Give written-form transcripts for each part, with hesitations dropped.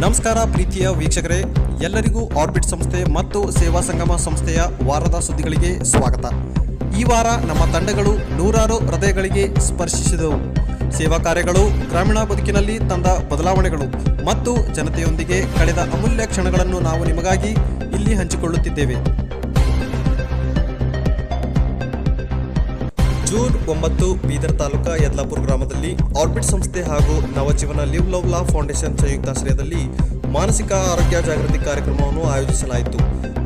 ನಮಸ್ಕಾರ ಪ್ರೀತಿಯ ವೀಕ್ಷಕರೇ, ಎಲ್ಲರಿಗೂ ಆರ್ಬಿಟ್ ಸಂಸ್ಥೆ ಮತ್ತು ಸೇವಾ ಸಂಗಮ ಸಂಸ್ಥೆಯ ವಾರದ ಸುದ್ದಿಗಳಿಗೆ ಸ್ವಾಗತ. ಈ ವಾರ ನಮ್ಮ ತಂಡಗಳು ನೂರಾರು ಹೃದಯಗಳಿಗೆ ಸ್ಪರ್ಶಿಸಿದವು. ಸೇವಾ ಕಾರ್ಯಗಳು, ಗ್ರಾಮೀಣ ಬದುಕಿನಲ್ಲಿ ತಂದ ಬದಲಾವಣೆಗಳು ಮತ್ತು ಜನತೆಯೊಂದಿಗೆ ಕಳೆದ ಅಮೂಲ್ಯ ಕ್ಷಣಗಳನ್ನು ನಾವು ನಿಮಗಾಗಿ ಇಲ್ಲಿ ಹಂಚಿಕೊಳ್ಳುತ್ತಿದ್ದೇವೆ. ಜೂನ್ 9 ಬೀದರ್ ತಾಲೂಕಾ ಯದ್ಲಾಪುರ ಗ್ರಾಮದಲ್ಲಿ ಆರ್ಬಿಟ್ ಸಂಸ್ಥೆ ಹಾಗೂ ನವಜೀವನ ಲಿವ್ ಲವ್ ಲಾ ಫೌಂಡೇಶನ್ ಸಂಯುಕ್ತಾಶ್ರಯದಲ್ಲಿ ಮಾನಸಿಕ ಆರೋಗ್ಯ ಜಾಗೃತಿ ಕಾರ್ಯಕ್ರಮವನ್ನು ಆಯೋಜಿಸಲಾಯಿತು.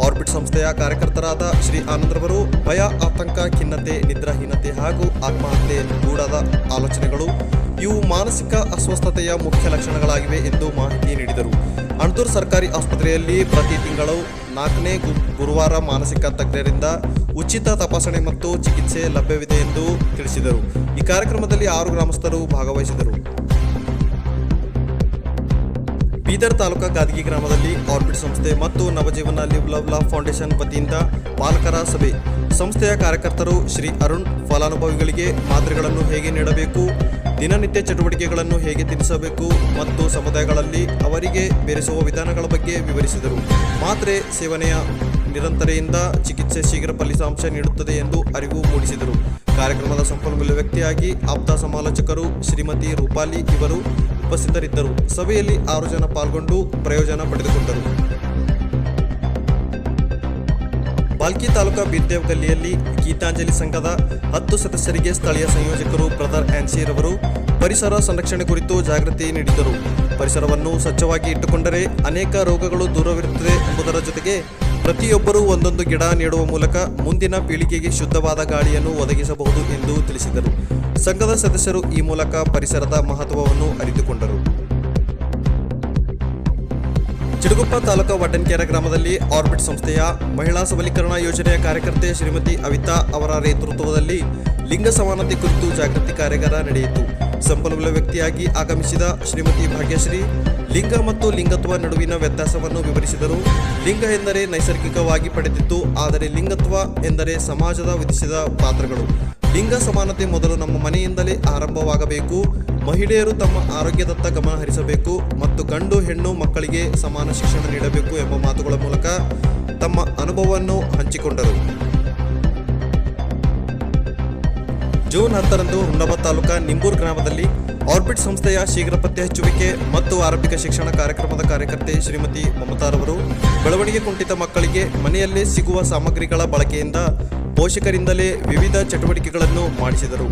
ಆರ್ಬಿಟ್ ಸಂಸ್ಥೆಯ ಕಾರ್ಯಕರ್ತರಾದ ಶ್ರೀ ಆನಂದ್ರವರು ಭಯ, ಆತಂಕ, ಖಿನ್ನತೆ, ನಿದ್ರಾಹೀನತೆ ಹಾಗೂ ಆತ್ಮಹತ್ಯೆ ಗೂಢಾದ ಆಲೋಚನೆಗಳು ಇವು ಮಾನಸಿಕ ಅಸ್ವಸ್ಥತೆಯ ಮುಖ್ಯ ಲಕ್ಷಣಗಳಾಗಿವೆ ಎಂದು ಮಾಹಿತಿ ನೀಡಿದರು. ಅಣತೂರು ಸರ್ಕಾರಿ ಆಸ್ಪತ್ರೆಯಲ್ಲಿ ಪ್ರತಿ ತಿಂಗಳು 4ನೇ ಗುರುವಾರ ಮಾನಸಿಕ ತಜ್ಞರಿಂದ ಉಚಿತ ತಪಾಸಣೆ ಮತ್ತು ಚಿಕಿತ್ಸೆ ಲಭ್ಯವಿದೆ ಎಂದು ತಿಳಿಸಿದರು. ಈ ಕಾರ್ಯಕ್ರಮದಲ್ಲಿ 6 ಗ್ರಾಮಸ್ಥರು ಭಾಗವಹಿಸಿದರು. ಬೀದರ್ ತಾಲೂಕಾ ಗಾದಗಿ ಗ್ರಾಮದಲ್ಲಿ ಆರ್ಬಿಟ್ ಸಂಸ್ಥೆ ಮತ್ತು ನವಜೀವನ ಲಿವ್ ಲವ್ ಲಾ ಫೌಂಡೇಶನ್ ವತಿಯಿಂದ ಪಾಲಕರ ಸಭೆ. ಸಂಸ್ಥೆಯ ಕಾರ್ಯಕರ್ತರು ಶ್ರೀ ಅರುಣ್ ಫಲಾನುಭವಿಗಳಿಗೆ ಮಾತ್ರೆಗಳನ್ನು ಹೇಗೆ ನೀಡಬೇಕು, ದಿನನಿತ್ಯ ಚಟುವಟಿಕೆಗಳನ್ನು ಹೇಗೆ ತಿಳಿಸಬೇಕು ಮತ್ತು ಸಮುದಾಯಗಳಲ್ಲಿ ಅವರಿಗೆ ಬೆರೆಸುವ ವಿಧಾನಗಳ ಬಗ್ಗೆ ವಿವರಿಸಿದರು. ಮಾತ್ರೆ ಸೇವನೆಯ ನಿರಂತರೆಯಿಂದ ಚಿಕಿತ್ಸೆ ಶೀಘ್ರ ಫಲಿತಾಂಶ ನೀಡುತ್ತದೆ ಎಂದು ಅರಿವು ಮೂಡಿಸಿದರು. ಕಾರ್ಯಕ್ರಮದ ಸಂಪನ್ಮೂಲ ವ್ಯಕ್ತಿಯಾಗಿ ಆಪ್ತ ಸಮಾಲೋಚಕರು ಶ್ರೀಮತಿ ರೂಪಾಲಿ ಇವರು ಉಪಸ್ಥಿತರಿದ್ದರು. ಸಭೆಯಲ್ಲಿ 6 ಜನ ಪಾಲ್ಗೊಂಡು ಪ್ರಯೋಜನ ಪಡೆದುಕೊಂಡರು. ಬಾಲ್ಕಿ ತಾಲೂಕಾ ಬೀರ್ದೇವ್ ಗಲ್ಲಿಯಲ್ಲಿ ಗೀತಾಂಜಲಿ ಸಂಘದ 10 ಸದಸ್ಯರಿಗೆ ಸ್ಥಳೀಯ ಸಂಯೋಜಕರು ಬ್ರದರ್ ಆನ್ಸಿರ್ ಅವರು ಪರಿಸರ ಸಂರಕ್ಷಣೆ ಕುರಿತು ಜಾಗೃತಿ ನೀಡಿದರು. ಪರಿಸರವನ್ನು ಸ್ವಚ್ಛವಾಗಿ ಇಟ್ಟುಕೊಂಡರೆ ಅನೇಕ ರೋಗಗಳು ದೂರವಿರುತ್ತದೆ ಎಂಬುದರ ಜೊತೆಗೆ ಪ್ರತಿಯೊಬ್ಬರೂ ಒಂದೊಂದು ಗಿಡ ನೆಡುವ ಮೂಲಕ ಮುಂದಿನ ಪೀಳಿಗೆಗೆ ಶುದ್ಧವಾದ ಗಾಳಿಯನ್ನು ಒದಗಿಸಬಹುದು ಎಂದು ತಿಳಿಸಿದರು. ಸಂಘದ ಸದಸ್ಯರು ಈ ಮೂಲಕ ಪರಿಸರದ ಮಹತ್ವವನ್ನು ಅರಿತುಕೊಂಡರು. ಚಿಡಗುಪ್ಪ ತಾಲೂಕಾ ವಡ್ಡನ್ಕೆರೆ ಗ್ರಾಮದಲ್ಲಿ ಆರ್ಬಿಟ್ ಸಂಸ್ಥೆಯ ಮಹಿಳಾ ಸಬಲೀಕರಣ ಯೋಜನೆಯ ಕಾರ್ಯಕರ್ತೆ ಶ್ರೀಮತಿ ಅವಿತಾ ಅವರ ನೇತೃತ್ವದಲ್ಲಿ ಲಿಂಗ ಸಮಾನತೆ ಕುರಿತು ಜಾಗೃತಿ ಕಾರ್ಯಾಗಾರ ನಡೆಯಿತು. ಸಂಪನ್ಮೂಲ ವ್ಯಕ್ತಿಯಾಗಿ ಆಗಮಿಸಿದ ಶ್ರೀಮತಿ ಭಾಗ್ಯಶ್ರೀ ಲಿಂಗ ಮತ್ತು ಲಿಂಗತ್ವ ನಡುವಿನ ವ್ಯತ್ಯಾಸವನ್ನು ವಿವರಿಸಿದರು. ಲಿಂಗ ಎಂದರೆ ನೈಸರ್ಗಿಕವಾಗಿ ಪಡೆದಿದ್ದು, ಆದರೆ ಲಿಂಗತ್ವ ಎಂದರೆ ಸಮಾಜದ ವಿಧಿಸಿದ ಪಾತ್ರಗಳು. ಲಿಂಗ ಸಮಾನತೆ ಮೊದಲು ನಮ್ಮ ಮನೆಯಿಂದಲೇ ಆರಂಭವಾಗಬೇಕು. ಮಹಿಳೆಯರು ತಮ್ಮ ಆರೋಗ್ಯದತ್ತ ಗಮನ ಹರಿಸಬೇಕು ಮತ್ತು ಗಂಡು ಹೆಣ್ಣು ಮಕ್ಕಳಿಗೆ ಸಮಾನ ಶಿಕ್ಷಣ ನೀಡಬೇಕು ಎಂಬ ಮಾತುಗಳ ಮೂಲಕ ತಮ್ಮ ಅನುಭವವನ್ನು ಹಂಚಿಕೊಂಡರು. ಜೂನ್ 10ರಂದು ಹುಮ್ನಾಬಾದ್ ತಾಲೂಕಾ ನಿಂಬೂರ್ ಗ್ರಾಮದಲ್ಲಿ ಆರ್ಬಿಟ್ ಸಂಸ್ಥೆಯ ಶೀಘ್ರ ಪತ್ತೆ ಹಚ್ಚುವಿಕೆ ಮತ್ತು ಆರಂಭಿಕ ಶಿಕ್ಷಣ ಕಾರ್ಯಕ್ರಮದ ಕಾರ್ಯಕರ್ತೆ ಶ್ರೀಮತಿ ಮಮತಾರವರು ಬೆಳವಣಿಗೆ ಕುಂಠಿತ ಮಕ್ಕಳಿಗೆ ಮನೆಯಲ್ಲೇ ಸಿಗುವ ಸಾಮಗ್ರಿಗಳ ಬಳಕೆಯಿಂದ ಪೋಷಕರಿಂದಲೇ ವಿವಿಧ ಚಟುವಟಿಕೆಗಳನ್ನು ಮಾಡಿಸಿದರು.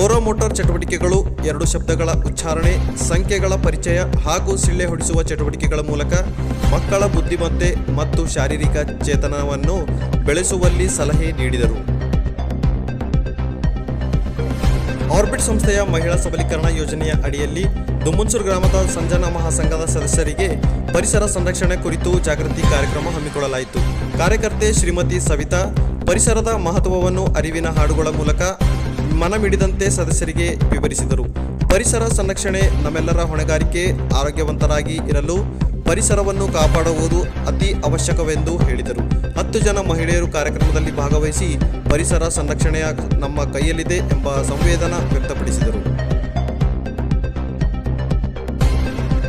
ಓರೋಮೋಟಾರ್ ಚಟುವಟಿಕೆಗಳು, 2 ಶಬ್ದಗಳ ಉಚ್ಚಾರಣೆ, ಸಂಖ್ಯೆಗಳ ಪರಿಚಯ ಹಾಗೂ ಸಿಳ್ಳೆ ಹೊಡಿಸುವ ಚಟುವಟಿಕೆಗಳ ಮೂಲಕ ಮಕ್ಕಳ ಬುದ್ಧಿಮತ್ತೆ ಮತ್ತು ಶಾರೀರಿಕ ಚೇತನವನ್ನು ಬೆಳೆಸುವಲ್ಲಿ ಸಲಹೆ ನೀಡಿದರು. ಆರ್ಬಿಟ್ ಸಂಸ್ಥೆಯ ಮಹಿಳಾ ಸಬಲೀಕರಣ ಯೋಜನೆಯ ಅಡಿಯಲ್ಲಿ ದುಮ್ಮನ್ಸೂರು ಗ್ರಾಮದ ಸಂಜನಾ ಮಹಾಸಂಘದ ಸದಸ್ಯರಿಗೆ ಪರಿಸರ ಸಂರಕ್ಷಣೆ ಕುರಿತು ಜಾಗೃತಿ ಕಾರ್ಯಕ್ರಮ ಹಮ್ಮಿಕೊಳ್ಳಲಾಯಿತು. ಕಾರ್ಯಕರ್ತೆ ಶ್ರೀಮತಿ ಸವಿತಾ ಪರಿಸರದ ಮಹತ್ವವನ್ನು ಅರಿವಿನ ಹಾಡುಗಳ ಮೂಲಕ ಮನಮಿಡಿದಂತೆ ಸದಸ್ಯರಿಗೆ ವಿವರಿಸಿದರು. ಪರಿಸರ ಸಂರಕ್ಷಣೆ ನಮ್ಮೆಲ್ಲರ ಹೊಣೆಗಾರಿಕೆ. ಆರೋಗ್ಯವಂತರಾಗಿ ಇರಲು ಪರಿಸರವನ್ನು ಕಾಪಾಡುವುದು ಅತಿ ಅವಶ್ಯಕವೆಂದು ಹೇಳಿದರು. 10 ಜನ ಮಹಿಳೆಯರು ಕಾರ್ಯಕ್ರಮದಲ್ಲಿ ಭಾಗವಹಿಸಿ ಪರಿಸರ ಸಂರಕ್ಷಣೆಯ ನಮ್ಮ ಕೈಯಲ್ಲಿದೆ ಎಂಬ ಸಂವೇದನ ವ್ಯಕ್ತಪಡಿಸಿದರು.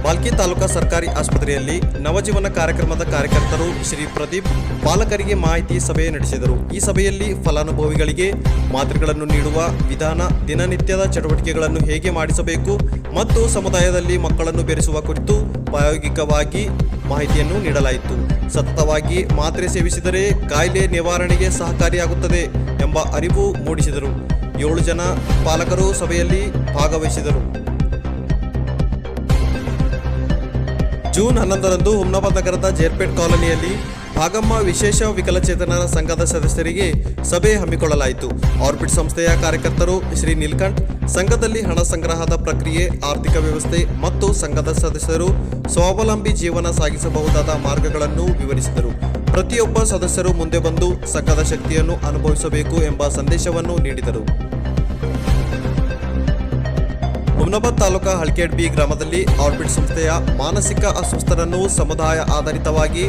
ಬಾಲ್ಕಿ ತಾಲೂಕಾ ಸರ್ಕಾರಿ ಆಸ್ಪತ್ರೆಯಲ್ಲಿ ನವಜೀವನ ಕಾರ್ಯಕ್ರಮದ ಕಾರ್ಯಕರ್ತರು ಶ್ರೀ ಪ್ರದೀಪ್ ಪಾಲಕರಿಗೆ ಮಾಹಿತಿ ಸಭೆ ನಡೆಸಿದರು. ಈ ಸಭೆಯಲ್ಲಿ ಫಲಾನುಭವಿಗಳಿಗೆ ಮಾತ್ರೆಗಳನ್ನು ನೀಡುವ ವಿಧಾನ, ದಿನನಿತ್ಯದ ಚಟುವಟಿಕೆಗಳನ್ನು ಹೇಗೆ ಮಾಡಿಸಬೇಕು ಮತ್ತು ಸಮುದಾಯದಲ್ಲಿ ಮಕ್ಕಳನ್ನು ಬೆರೆಸುವ ಕುರಿತು ಪ್ರಾಯೋಗಿಕವಾಗಿ ಮಾಹಿತಿಯನ್ನು ನೀಡಲಾಯಿತು. ಸತತವಾಗಿ ಮಾತ್ರೆ ಸೇವಿಸಿದರೆ ಕಾಯಿಲೆ ನಿವಾರಣೆಗೆ ಸಹಕಾರಿಯಾಗುತ್ತದೆ ಎಂಬ ಅರಿವು ಮೂಡಿಸಿದರು. 7 ಜನ ಪಾಲಕರು ಸಭೆಯಲ್ಲಿ ಭಾಗವಹಿಸಿದರು. ಜೂನ್ 11ರಂದು ಹುಮ್ನಾಬಾದ್ ನಗರದ ಜೇರ್ಪೇಟ್ ಕಾಲೋನಿಯಲ್ಲಿ ಭಾಗಮ್ಮ ವಿಶೇಷ ವಿಕಲಚೇತನರ ಸಂಘದ ಸದಸ್ಯರಿಗೆ ಸಭೆ ಹಮ್ಮಿಕೊಳ್ಳಲಾಯಿತು. ಆರ್ಬಿಟ್ ಸಂಸ್ಥೆಯ ಕಾರ್ಯಕರ್ತರು ಶ್ರೀ ನೀಲ್ಕಂಠ್ ಸಂಘದಲ್ಲಿ ಹಣ ಸಂಗ್ರಹದ ಪ್ರಕ್ರಿಯೆ, ಆರ್ಥಿಕ ವ್ಯವಸ್ಥೆ ಮತ್ತು ಸಂಘದ ಸದಸ್ಯರು ಸ್ವಾವಲಂಬಿ ಜೀವನ ಸಾಗಿಸಬಹುದಾದ ಮಾರ್ಗಗಳನ್ನು ವಿವರಿಸಿದರು. ಪ್ರತಿಯೊಬ್ಬ ಸದಸ್ಯರು ಮುಂದೆ ಬಂದು ಸಂಘದ ಶಕ್ತಿಯನ್ನು ಅನುಭವಿಸಬೇಕು ಎಂಬ ಸಂದೇಶವನ್ನು ನೀಡಿದರು. ಹುಮ್ನಾಬಾದ್ ತಾಲೂಕಾ ಹಳ್ಕೆಡ್ಬಿ ಗ್ರಾಮದಲ್ಲಿ ಆರ್ಬಿಟ್ ಸಂಸ್ಥೆಯ ಮಾನಸಿಕ ಅಸ್ವಸ್ಥರನ್ನು ಸಮುದಾಯ ಆಧಾರಿತವಾಗಿ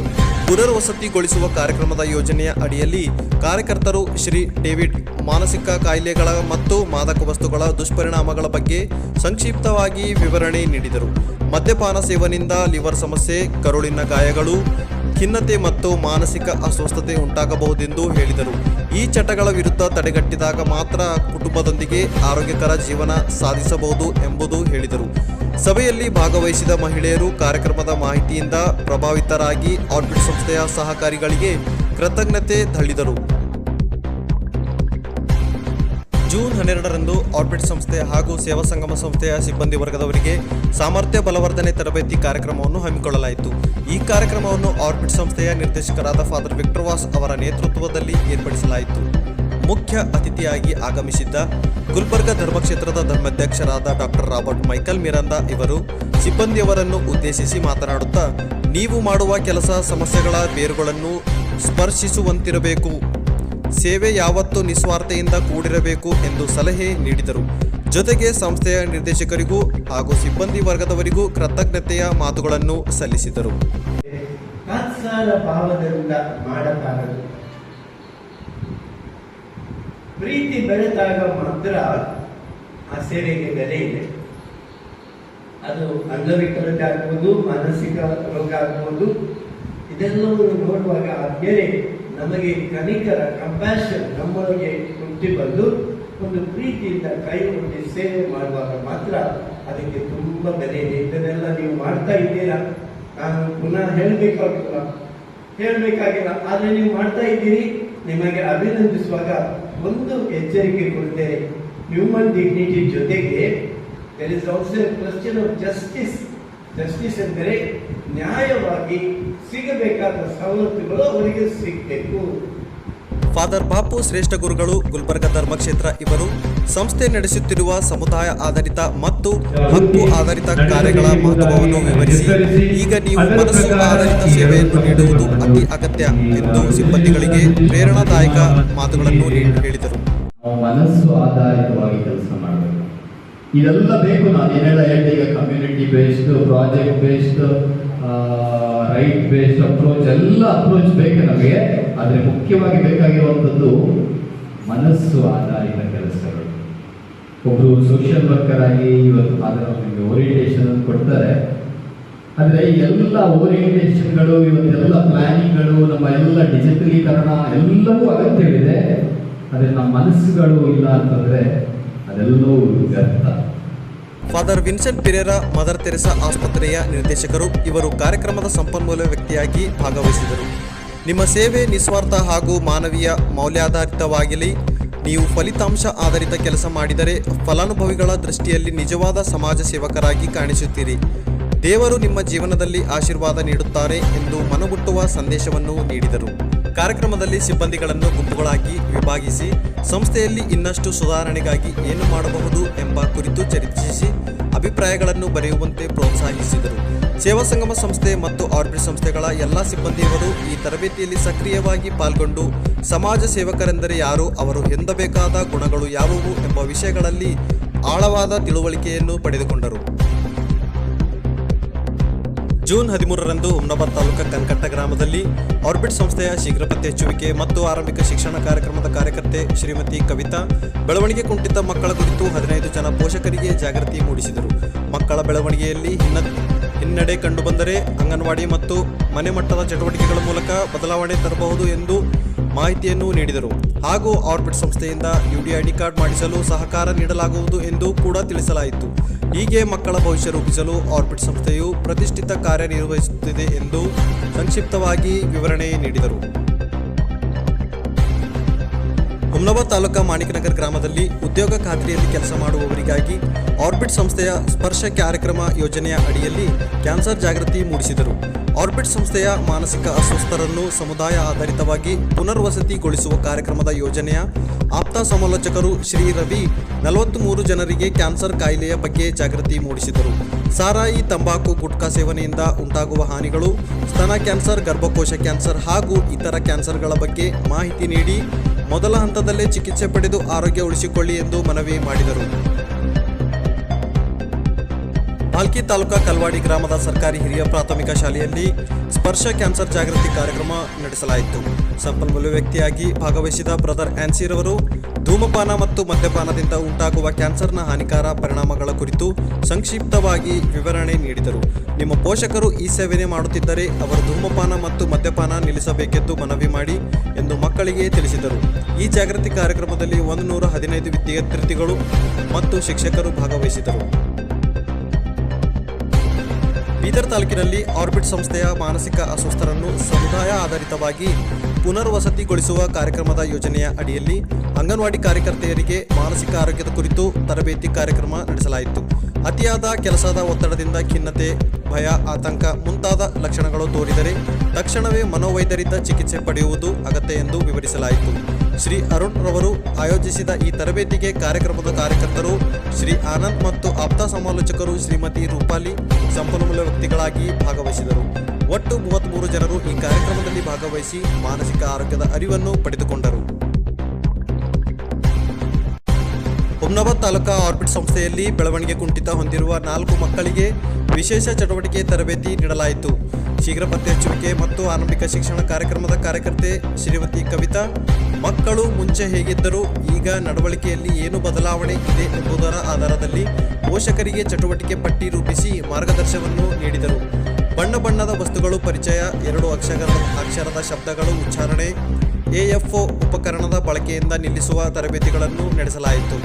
ಪುನರ್ವಸತಿಗೊಳಿಸುವ ಕಾರ್ಯಕ್ರಮದ ಯೋಜನೆಯ ಅಡಿಯಲ್ಲಿ ಕಾರ್ಯಕರ್ತರು ಶ್ರೀ ಡೇವಿಡ್ ಮಾನಸಿಕ ಕಾಯಿಲೆಗಳ ಮತ್ತು ಮಾದಕ ವಸ್ತುಗಳ ದುಷ್ಪರಿಣಾಮಗಳ ಬಗ್ಗೆ ಸಂಕ್ಷಿಪ್ತವಾಗಿ ವಿವರಣೆ ನೀಡಿದರು. ಮದ್ಯಪಾನ ಸೇವನೆಯಿಂದ ಲಿವರ್ ಸಮಸ್ಯೆ, ಕರುಳಿನ ಗಾಯಗಳು, ಖಿನ್ನತೆ ಮತ್ತು ಮಾನಸಿಕ ಅಸ್ವಸ್ಥತೆ ಉಂಟಾಗಬಹುದೆಂದು ಹೇಳಿದರು. ಈ ಚಟಗಳ ವಿರುದ್ಧ ತಡೆಗಟ್ಟಿದಾಗ ಮಾತ್ರ ಕುಟುಂಬದೊಂದಿಗೆ ಆರೋಗ್ಯಕರ ಜೀವನ ಸಾಧಿಸಬಹುದು ಎಂಬುದು ಹೇಳಿದರು. ಸಭೆಯಲ್ಲಿ ಭಾಗವಹಿಸಿದ ಮಹಿಳೆಯರು ಕಾರ್ಯಕ್ರಮದ ಮಾಹಿತಿಯಿಂದ ಪ್ರಭಾವಿತರಾಗಿ ಆರ್ಬಿಟ್ ಸಂಸ್ಥೆಯ ಸಹಕಾರಿಗಳಿಗೆ ಕೃತಜ್ಞತೆ ತಳ್ಳಿದರು. ಜೂನ್ 12ರಂದು ಆರ್ಬಿಟ್ ಸಂಸ್ಥೆ ಹಾಗೂ ಸೇವಾ ಸಂಗಮ ಸಂಸ್ಥೆಯ ಸಿಬ್ಬಂದಿ ವರ್ಗದವರಿಗೆ ಸಾಮರ್ಥ್ಯ ಬಲವರ್ಧನೆ ತರಬೇತಿ ಕಾರ್ಯಕ್ರಮವನ್ನು ಹಮ್ಮಿಕೊಳ್ಳಲಾಯಿತು. ಈ ಕಾರ್ಯಕ್ರಮವನ್ನು ಆರ್ಬಿಟ್ ಸಂಸ್ಥೆಯ ನಿರ್ದೇಶಕರಾದ ಫಾದರ್ ವಿಕ್ಟರ್ ವಾಸ್ ಅವರ ನೇತೃತ್ವದಲ್ಲಿ ಏರ್ಪಡಿಸಲಾಯಿತು. ಮುಖ್ಯ ಅತಿಥಿಯಾಗಿ ಆಗಮಿಸಿದ್ದ ಗುಲ್ಬರ್ಗ ಧರ್ಮಕ್ಷೇತ್ರದ ಧರ್ಮಾಧ್ಯಕ್ಷರಾದ ಡಾಕ್ಟರ್ ರಾಬರ್ಟ್ ಮೈಕಲ್ ಮಿರಾಂದ ಇವರು ಸಿಬ್ಬಂದಿಯವರನ್ನು ಉದ್ದೇಶಿಸಿ ಮಾತನಾಡುತ್ತಾ, ನೀವು ಮಾಡುವ ಕೆಲಸ ಸಮಸ್ಯೆಗಳ ಬೇರುಗಳನ್ನು ಸ್ಪರ್ಶಿಸುವಂತಿರಬೇಕು, ಸೇವೆ ಯಾವತ್ತೂ ನಿಸ್ವಾರ್ಥೆಯಿಂದ ಕೂಡಿರಬೇಕು ಎಂದು ಸಲಹೆ ನೀಡಿದರು. ಜೊತೆಗೆ ಸಂಸ್ಥೆಯ ನಿರ್ದೇಶಕರಿಗೂ ಹಾಗೂ ಸಿಬ್ಬಂದಿ ವರ್ಗದವರಿಗೂ ಕೃತಜ್ಞತೆಯ ಮಾತುಗಳನ್ನು ಸಲ್ಲಿಸಿದರು. ಭಾವದಿಂದ ಮಾಡಬಾರದು. ಪ್ರೀತಿ ಬೆಳೆದಾಗ ಮಾತ್ರ ಆ ಸೇವೆಗೆ ಬೆಲೆ ಇದೆ. ಅದು ಅಂಗವಿಕಲತೆ ಆಗ್ಬೋದು, ಮಾನಸಿಕ ರೋಗ ಆಗ್ಬೋದು, ಇದೆಲ್ಲವನ್ನು ನೋಡುವಾಗ ಆ ಗೆರೆ ನಮಗೆ ಕನಿಕರ ಕಂಪ್ಯಾಷನ್ ನಮ್ಮೊಳಗೆ ಹುಟ್ಟಿ ಬಂದು ಒಂದು ಪ್ರೀತಿಯಿಂದ ಕೈ ಒಡ್ಡಿ ಸೇವೆ ಮಾಡುವಾಗ ಮಾತ್ರ ಅದಕ್ಕೆ ತುಂಬ ಬೆಲೆ ಇದೆ. ಇದನ್ನೆಲ್ಲ ನೀವು ಮಾಡ್ತಾ ಇದ್ದೀರಾ, ನಾನು ಪುನಃ ಹೇಳಬೇಕಾಗಿಲ್ಲ, ಆದರೆ ನೀವು ಮಾಡ್ತಾ ಇದ್ದೀರಿ. ನಿಮಗೆ ಅಭಿನಂದಿಸುವಾಗ ಒಂದು ಎಚ್ಚರಿಕೆ ಕೊಡ್ತೇನೆ. ಹ್ಯೂಮನ್ ಡಿಗ್ನಿಟಿ ಜೊತೆಗೆ there is also a question of justice. Justice ಎಂದರೆ ನ್ಯಾಯವಾಗಿ ಸಿಗಬೇಕಾದ ಸವಲತ್ತುಗಳು ಅವರಿಗೆ ಸಿಗಬೇಕು. ಫಾದರ್ ಬಾಪು ಶ್ರೇಷ್ಠ ಗುರುಗಳು ಗುಲ್ಬರ್ಗ ಧರ್ಮಕ್ಷೇತ್ರ ಇವರು ಸಂಸ್ಥೆ ನಡೆಸುತ್ತಿರುವ ಸಮುದಾಯ ಆಧಾರಿತ ಮತ್ತು ಹಕ್ಕು ಆಧಾರಿತ ಕಾರ್ಯಗಳ ಮಹತ್ವವನ್ನು ವಿವರಿಸಿ, ಈಗ ನೀವು ಮನಸ್ಸು ಆಧಾರಿತ ಸೇವೆಯನ್ನು ನೀಡುವುದು ಅತಿ ಅಗತ್ಯ ಎಂದು ಸಿಬ್ಬಂದಿಗಳಿಗೆ ಪ್ರೇರಣಾದಾಯಕ ಮಾತುಗಳನ್ನು ಹೇಳಿದರು. ಮನಸ್ಸು ಆಧಾರಿತವಾಗಿ ಕೆಲಸ ಮಾಡಬೇಕು. ಇದೆಲ್ಲ ಬೇಕು. ನಾನು ಏನೆಲ್ಲ ಹೇಳಿದೆ, ಈಗ community based, project based, right based approach, ಎಲ್ಲ ಅಪ್ರೋಚ್ ಬೇಕು ನಮಗೆ. ಆದರೆ ಮುಖ್ಯವಾಗಿ ಬೇಕಾಗಿರುವಂಥದ್ದು ಮನಸ್ಸು ಆಧಾರಿತ ಕೆಲಸಗಳು. ಒಬ್ಬರು ಸೋಷಿಯಲ್ ವರ್ಕರ್ ಆಗಿ ಇವತ್ತು ಅದರ ನಿಮಗೆ ಓರಿಯೆಂಟೇಷನ್ ಕೊಡ್ತಾರೆ. ಆದರೆ ಎಲ್ಲ ಓರಿಯೆಂಟೇಷನ್ಗಳು, ಇವತ್ತೆಲ್ಲ ಪ್ಲಾನಿಂಗ್ಗಳು, ನಮ್ಮ ಎಲ್ಲ ಡಿಜಿಟಲೀಕರಣ ಎಲ್ಲವೂ ಅಗತ್ಯವಿದೆ. ಆದರೆ ನಮ್ಮ ಮನಸ್ಸುಗಳು ಇಲ್ಲ ಅಂತಂದರೆ ಅದೆಲ್ಲವೂ ವ್ಯರ್ಥ. Father Vincent Pereira mother Theresa ಆಸ್ಪತ್ರೆಯ ನಿರ್ದೇಶಕರು ಇವರು ಕಾರ್ಯಕ್ರಮದ ಸಂಪನ್ಮೂಲ ವ್ಯಕ್ತಿಯಾಗಿ ಭಾಗವಹಿಸಿದರು. ನಿಮ್ಮ ಸೇವೆ ನಿಸ್ವಾರ್ಥ ಹಾಗೂ ಮಾನವೀಯ ಮೌಲ್ಯಾಧಾರಿತವಾಗಲಿ. ನೀವು ಫಲಿತಾಂಶ ಆಧಾರಿತ ಕೆಲಸ ಮಾಡಿದರೆ ಫಲಾನುಭವಿಗಳ ದೃಷ್ಟಿಯಲ್ಲಿ ನಿಜವಾದ ಸಮಾಜ ಸೇವಕರಾಗಿ ಕಾಣಿಸುತ್ತೀರಿ. ದೇವರು ನಿಮ್ಮ ಜೀವನದಲ್ಲಿ ಆಶೀರ್ವಾದ ನೀಡುತ್ತಾರೆ ಎಂದು ಮನಮುಟ್ಟುವ ಸಂದೇಶವನ್ನು ನೀಡಿದರು. ಕಾರ್ಯಕ್ರಮದಲ್ಲಿ ಸಿಬ್ಬಂದಿಗಳನ್ನು ಗುಂಪುಗಳಾಗಿ ವಿಭಾಗಿಸಿ ಸಂಸ್ಥೆಯಲ್ಲಿ ಇನ್ನಷ್ಟು ಸುಧಾರಣೆಗಾಗಿ ಏನು ಮಾಡಬಹುದು ಎಂಬ ಕುರಿತು ಚರ್ಚಿಸಿ ಅಭಿಪ್ರಾಯಗಳನ್ನು ಬರೆಯುವಂತೆ ಪ್ರೋತ್ಸಾಹಿಸಿದರು. ಸೇವಾ ಸಂಗಮ ಸಂಸ್ಥೆ ಮತ್ತು ಆರ್ಬಿಟ್ ಸಂಸ್ಥೆಗಳ ಎಲ್ಲ ಸಿಬ್ಬಂದಿಯವರು ಈ ತರಬೇತಿಯಲ್ಲಿ ಸಕ್ರಿಯವಾಗಿ ಪಾಲ್ಗೊಂಡು ಸಮಾಜ ಸೇವಕರೆಂದರೆ ಯಾರು, ಅವರು ಹೊಂದಬೇಕಾದ ಗುಣಗಳು ಯಾವುವು ಎಂಬ ವಿಷಯಗಳಲ್ಲಿ ಆಳವಾದ ತಿಳುವಳಿಕೆಯನ್ನು ಪಡೆದುಕೊಂಡರು. ಜೂನ್ 13ರಂದು ಹುಮ್ನಾಬಾದ್ ತಾಲೂಕಾ ಕನ್ಕಟ್ಟ ಗ್ರಾಮದಲ್ಲಿ ಆರ್ಬಿಟ್ ಸಂಸ್ಥೆಯ ಶೀಘ್ರ ಪತ್ತೆ ಹಚ್ಚುವಿಕೆ ಮತ್ತು ಆರಂಭಿಕ ಶಿಕ್ಷಣ ಕಾರ್ಯಕ್ರಮದ ಕಾರ್ಯಕರ್ತೆ ಶ್ರೀಮತಿ ಕವಿತಾ ಬೆಳವಣಿಗೆ ಕುಂಠಿತ ಮಕ್ಕಳ ಕುರಿತು 15 ಜನ ಪೋಷಕರಿಗೆ ಜಾಗೃತಿ ಮೂಡಿಸಿದರು. ಮಕ್ಕಳ ಬೆಳವಣಿಗೆಯಲ್ಲಿ ಹಿನ್ನಡೆ ಕಂಡುಬಂದರೆ ಅಂಗನವಾಡಿ ಮತ್ತು ಮನೆ ಮಟ್ಟದ ಚಟುವಟಿಕೆಗಳ ಮೂಲಕ ಬದಲಾವಣೆ ತರಬಹುದು ಎಂದು ಮಾಹಿತಿಯನ್ನು ನೀಡಿದರು. ಹಾಗೂ ಆರ್ಬಿಟ್ ಸಂಸ್ಥೆಯಿಂದ UDID ಕಾರ್ಡ್ ಮಾಡಿಸಲು ಸಹಕಾರ ನೀಡಲಾಗುವುದು ಎಂದು ಕೂಡ ತಿಳಿಸಲಾಯಿತು. ಹೀಗೆ ಮಕ್ಕಳ ಭವಿಷ್ಯ ರೂಪಿಸಲು ಆರ್ಬಿಟ್ ಸಂಸ್ಥೆಯು ಪ್ರತಿಷ್ಠಿತ ಕಾರ್ಯನಿರ್ವಹಿಸುತ್ತಿದೆ ಎಂದು ಸಂಕ್ಷಿಪ್ತವಾಗಿ ವಿವರಣೆ ನೀಡಿದರು. ಹುಮ್ನಾಬಾದ್ ತಾಲೂಕಾ ಮಾಣಿಕನಗರ ಗ್ರಾಮದಲ್ಲಿ ಉದ್ಯೋಗ ಖಾತ್ರಿಯಲ್ಲಿ ಕೆಲಸ ಮಾಡುವವರಿಗಾಗಿ ಆರ್ಬಿಟ್ ಸಂಸ್ಥೆಯ ಸ್ಪರ್ಶ ಕಾರ್ಯಕ್ರಮ ಯೋಜನೆಯ ಅಡಿಯಲ್ಲಿ ಕ್ಯಾನ್ಸರ್ ಜಾಗೃತಿ ಮೂಡಿಸಿದರು. ಆರ್ಬಿಟ್ ಸಂಸ್ಥೆಯ ಮಾನಸಿಕ ಅಸ್ವಸ್ಥರನ್ನು ಸಮುದಾಯ ಆಧಾರಿತವಾಗಿ ಪುನರ್ವಸತಿಗೊಳಿಸುವ ಕಾರ್ಯಕ್ರಮದ ಯೋಜನೆಯ ಆಪ್ತ ಸಮಾಲೋಚಕರು ಶ್ರೀ ರವಿ 43 ಜನರಿಗೆ ಕ್ಯಾನ್ಸರ್ ಕಾಯಿಲೆಯ ಬಗ್ಗೆ ಜಾಗೃತಿ ಮೂಡಿಸಿದರು. ಸಾರಾಯಿ, ತಂಬಾಕು, ಗುಟ್ಕಾ ಸೇವನೆಯಿಂದ ಉಂಟಾಗುವ ಹಾನಿಗಳು, ಸ್ತನ ಕ್ಯಾನ್ಸರ್, ಗರ್ಭಕೋಶ ಕ್ಯಾನ್ಸರ್ ಹಾಗೂ ಇತರ ಕ್ಯಾನ್ಸರ್ಗಳ ಬಗ್ಗೆ ಮಾಹಿತಿ ನೀಡಿ ಮೊದಲ ಹಂತದಲ್ಲೇ ಚಿಕಿತ್ಸೆ ಪಡೆದು ಆರೋಗ್ಯ ಉಳಿಸಿಕೊಳ್ಳಿ ಎಂದು ಮನವಿ ಮಾಡಿದರು. ಭಾಲ್ಕಿ ತಾಲೂಕಾ ಕಲ್ವಾಡಿ ಗ್ರಾಮದ ಸರ್ಕಾರಿ ಹಿರಿಯ ಪ್ರಾಥಮಿಕ ಶಾಲೆಯಲ್ಲಿ ಸ್ಪರ್ಶ ಕ್ಯಾನ್ಸರ್ ಜಾಗೃತಿ ಕಾರ್ಯಕ್ರಮ ನಡೆಸಲಾಯಿತು. ಸಂಪನ್ಮೂಲ ವ್ಯಕ್ತಿಯಾಗಿ ಭಾಗವಹಿಸಿದ ಬ್ರದರ್ ಆನ್ಸಿರವರು ಧೂಮಪಾನ ಮತ್ತು ಮದ್ಯಪಾನದಿಂದ ಉಂಟಾಗುವ ಕ್ಯಾನ್ಸರ್ನ ಹಾನಿಕಾರ ಪರಿಣಾಮಗಳ ಕುರಿತು ಸಂಕ್ಷಿಪ್ತವಾಗಿ ವಿವರಣೆ ನೀಡಿದರು. ನಿಮ್ಮ ಪೋಷಕರು ಈ ಸೇವನೆ ಮಾಡುತ್ತಿದ್ದರೆ ಅವರು ಧೂಮಪಾನ ಮತ್ತು ಮದ್ಯಪಾನ ನಿಲ್ಲಿಸಬೇಕೆಂದು ಮನವಿ ಮಾಡಿ ಎಂದು ಮಕ್ಕಳಿಗೆ ತಿಳಿಸಿದರು. ಈ ಜಾಗೃತಿ ಕಾರ್ಯಕ್ರಮದಲ್ಲಿ 115 ವಿದ್ಯಾರ್ಥಿಗಳು ಮತ್ತು ಶಿಕ್ಷಕರು ಭಾಗವಹಿಸಿದರು. ಬೀದರ್ ತಾಲೂಕಿನಲ್ಲಿ ಆರ್ಬಿಟ್ ಸಂಸ್ಥೆಯ ಮಾನಸಿಕ ಅಸ್ವಸ್ಥರನ್ನು ಸಮುದಾಯ ಆಧಾರಿತವಾಗಿ ಪುನರ್ವಸತಿಗೊಳಿಸುವ ಕಾರ್ಯಕ್ರಮದ ಯೋಜನೆಯ ಅಡಿಯಲ್ಲಿ ಅಂಗನವಾಡಿ ಕಾರ್ಯಕರ್ತೆಯರಿಗೆ ಮಾನಸಿಕ ಆರೋಗ್ಯದ ಕುರಿತು ತರಬೇತಿ ಕಾರ್ಯಕ್ರಮ ನಡೆಸಲಾಯಿತು. ಅತಿಯಾದ ಕೆಲಸದ ಒತ್ತಡದಿಂದ ಖಿನ್ನತೆ, ಭಯ, ಆತಂಕ ಮುಂತಾದ ಲಕ್ಷಣಗಳು ತೋರಿದರೆ ತಕ್ಷಣವೇ ಮನೋವೈದ್ಯರಿಂದ ಚಿಕಿತ್ಸೆ ಪಡೆಯುವುದು ಅಗತ್ಯ ಎಂದು ವಿವರಿಸಲಾಯಿತು. ಶ್ರೀ ಅರುಣ್ ರವರು ಆಯೋಜಿಸಿದ ಈ ತರಬೇತಿಗೆ ಕಾರ್ಯಕ್ರಮದ ಕಾರ್ಯಕರ್ತರು ಶ್ರೀ ಆನಂದ್ ಮತ್ತು ಆಪ್ತ ಸಮಾಲೋಚಕರು ಶ್ರೀಮತಿ ರೂಪಾಲಿ ಸಂಪನ್ಮೂಲ ವ್ಯಕ್ತಿಗಳಾಗಿ ಭಾಗವಹಿಸಿದರು. ಒಟ್ಟು 33 ಜನರು ಈ ಕಾರ್ಯಕ್ರಮದಲ್ಲಿ ಭಾಗವಹಿಸಿ ಮಾನಸಿಕ ಆರೋಗ್ಯದ ಅರಿವನ್ನು ಪಡೆದುಕೊಂಡರು. ಹುಮ್ನಾಬಾದ್ ತಾಲೂಕಾ ಆರ್ಬಿಟ್ ಸಂಸ್ಥೆಯಲ್ಲಿ ಬೆಳವಣಿಗೆ ಕುಂಠಿತ ಹೊಂದಿರುವ 4 ಮಕ್ಕಳಿಗೆ ವಿಶೇಷ ಚಟುವಟಿಕೆ ತರಬೇತಿ ನೀಡಲಾಯಿತು. ಶೀಘ್ರ ಪತ್ತೆ ಹಚ್ಚುವಿಕೆ ಮತ್ತು ಆರಂಭಿಕ ಶಿಕ್ಷಣ ಕಾರ್ಯಕ್ರಮದ ಕಾರ್ಯಕರ್ತೆ ಶ್ರೀಮತಿ ಕವಿತಾ ಮಕ್ಕಳು ಮುಂಚೆ ಹೇಗಿದ್ದರೂ ಈಗ ನಡವಳಿಕೆಯಲ್ಲಿ ಏನು ಬದಲಾವಣೆ ಇದೆ ಎಂಬುದರ ಆಧಾರದಲ್ಲಿ ಪೋಷಕರಿಗೆ ಚಟುವಟಿಕೆ ಪಟ್ಟಿ ರೂಪಿಸಿ ಮಾರ್ಗದರ್ಶನವನ್ನು ನೀಡಿದರು. ಬಣ್ಣ ಬಣ್ಣದ ವಸ್ತುಗಳು ಪರಿಚಯ, 2 ಅಕ್ಷರದ ಶಬ್ದಗಳು ಉಚ್ಚಾರಣೆ, AFO ಉಪಕರಣದ ಬಳಕೆಯಿಂದ ನಿಲ್ಲಿಸುವ ತರಬೇತಿಗಳನ್ನು ನಡೆಸಲಾಯಿತು.